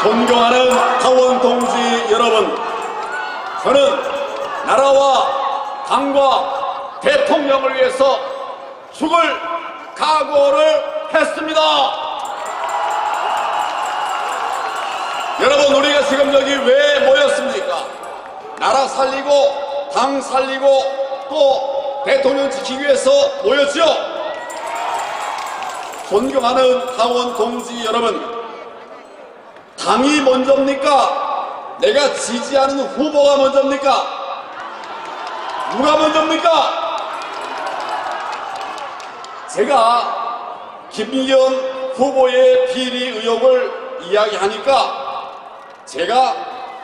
존경하는 하원 동지 여러분, 저는 나라와 당과 대통령을 위해서 죽을 각오를 했습니다. 여러분, 우리가 지금 여기 왜 모였습니까? 나라 살리고 당 살리고 또 대통령 지키기 위해서 모였죠. 존경하는 하원 동지 여러분, 당이 먼저입니까? 내가 지지하는 후보가 먼저입니까? 누가 먼저입니까? 제가 김기현 후보의 비리 의혹을 이야기하니까 제가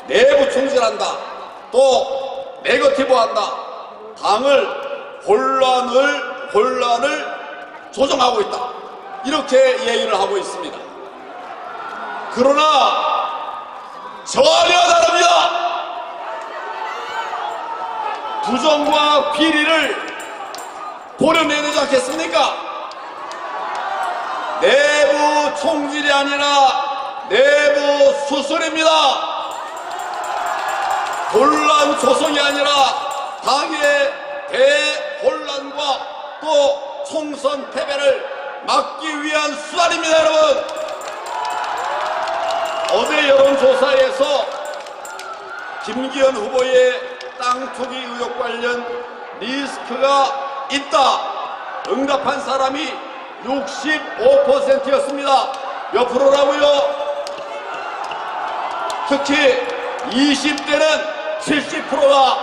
내부 총질한다, 또 네거티브한다, 당을 혼란을 조정하고 있다, 이렇게 얘기를 하고 있습니다. 그러나 전혀 다릅니다. 부정과 비리를 보려내야 되지 않겠습니까? 내부 총질이 아니라 내부 수술입니다. 혼란 조성이 아니라 당의 대혼란과 또 총선 패배를 막기 위한 수단입니다. 여러분, 어제 여론조사에서 김기현 후보의 땅 투기 의혹 관련 리스크가 있다, 응답한 사람이 65%였습니다. 몇 프로라고요? 특히 20대는 70%가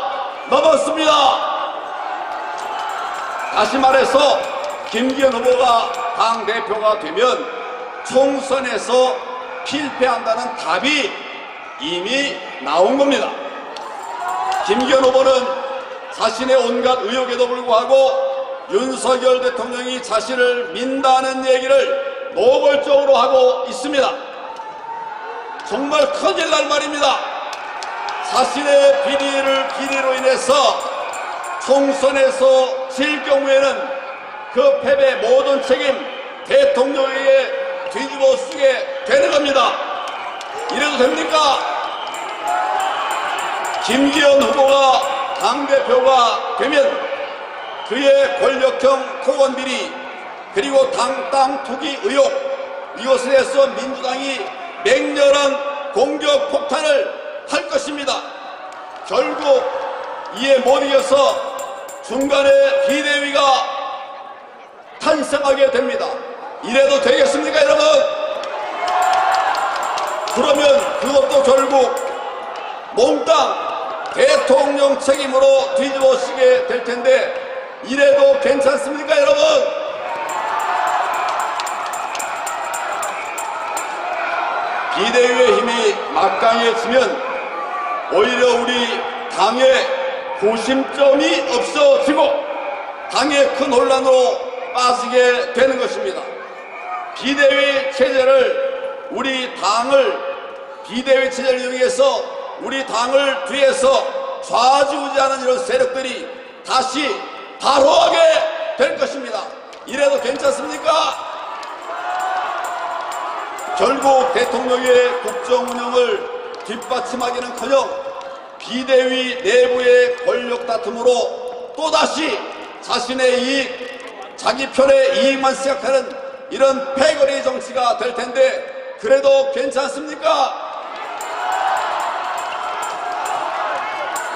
넘었습니다. 다시 말해서 김기현 후보가 당대표가 되면 총선에서 실패한다는 답이 이미 나온 겁니다. 김기현 후보는 자신의 온갖 의혹에도 불구하고 윤석열 대통령이 자신을 민다는 얘기를 노골적으로 하고 있습니다. 정말 큰일 날 말입니다. 자신의 비리로 인해서 총선에서 질 경우에는 그 패배 모든 책임 대통령에게 뒤집어 쓰게 되는 겁니다. 이래도 됩니까? 김기현 후보가 당대표가 되면 그의 권력형 토건비리 그리고 땅 투기 의혹, 이것에 대해서 민주당이 맹렬한 공격 폭탄을 할 것입니다. 결국 이에 못 이겨서 중간에 비대위가 탄생하게 됩니다. 이래도 되겠습니까, 여러분? 그러면 그것도 결국 몽땅 대통령 책임으로 뒤집어쓰게 될 텐데 이래도 괜찮습니까, 여러분? 비대위의 힘이 막강해지면 오히려 우리 당의 구심점이 없어지고 당의 큰 혼란으로 빠지게 되는 것입니다. 비대위 체제를 비대위 체제를 이용해서 우리 당을 뒤에서 좌지우지하는 이런 세력들이 다시 발호하게 될 것입니다. 이래도 괜찮습니까? 결국 대통령의 국정 운영을 뒷받침하기는커녕 비대위 내부의 권력 다툼으로 또다시 자신의 이익, 자기 편의 이익만 생각하는 이런 패거리 정치가 될 텐데 그래도 괜찮습니까?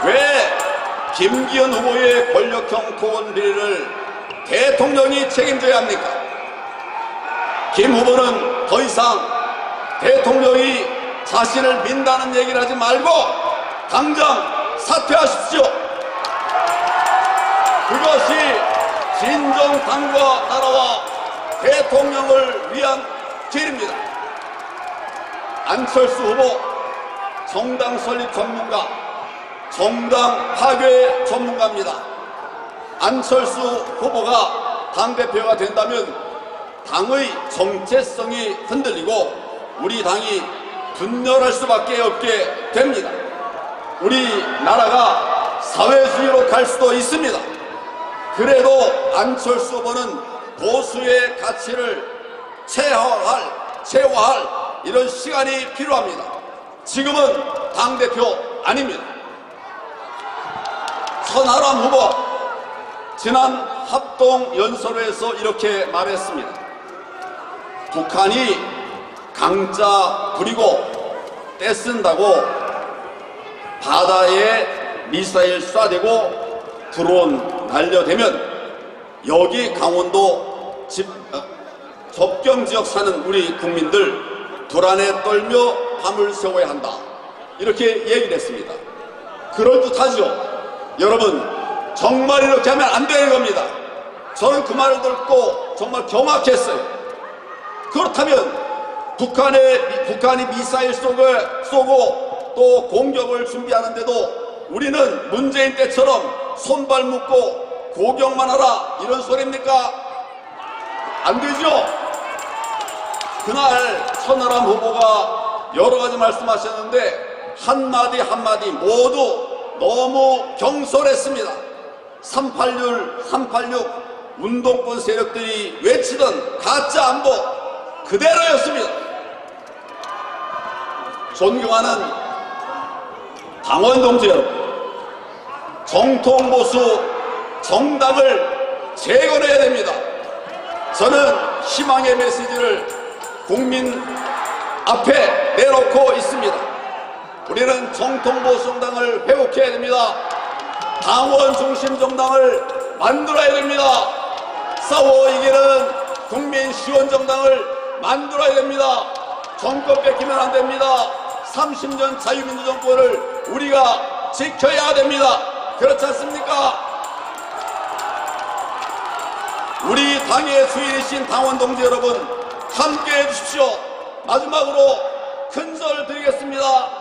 왜 김기현 후보의 권력형 토건 비리를 대통령이 책임져야 합니까? 김 후보는 더 이상 대통령이 자신을 민다는 얘기를 하지 말고 당장 사퇴하십시오. 그것이 진정 당과 나라와 대통령을 위한 길입니다. 안철수 후보, 정당 설립 전문가, 정당 파괴 전문가입니다. 안철수 후보가 당대표가 된다면 당의 정체성이 흔들리고 우리 당이 분열할 수밖에 없게 됩니다. 우리 나라가 사회주의로 갈 수도 있습니다. 그래도 안철수 후보는 보수의 가치를 체화할 이런 시간이 필요합니다. 지금은 당대표 아닙니다. 천하람 후보 지난 합동연설회에서 이렇게 말했습니다. 북한이 강자 부리고 떼쓴다고 바다에 미사일 쏴대고 드론 날려대면 여기 강원도 접경지역 사는 우리 국민들 불안에 떨며 밤을 새워야 한다. 이렇게 얘기를 했습니다. 그럴듯하죠. 여러분, 정말 이렇게 하면 안 되는 겁니다. 저는 그 말을 듣고 정말 경악했어요. 그렇다면 북한이 미사일 쏘고 또 공격을 준비하는데도 우리는 문재인 때처럼 손발 묶고 구경만 하라 이런 소리입니까? 안 되죠. 그날 천하람 후보가 여러 가지 말씀하셨는데 한마디 모두 너무 경솔했습니다. 386 운동권 세력들이 외치던 가짜 안보 그대로였습니다. 존경하는 당원 동지 여러분, 정통보수 정당을 재건해야 됩니다. 저는 희망의 메시지를 국민 앞에 내놓고 있습니다. 우리는 정통보수 정당을 회복해야 됩니다. 당원 중심 정당을 만들어야 됩니다. 싸워 이기는 국민 시원 정당을 만들어야 됩니다. 정권 뺏기면 안 됩니다. 30년 자유민주 정권을 우리가 지켜야 됩니다. 그렇지 않습니까? 우리 당의 주인이신 당원 동지 여러분, 함께해 주십시오. 마지막으로 큰절 드리겠습니다.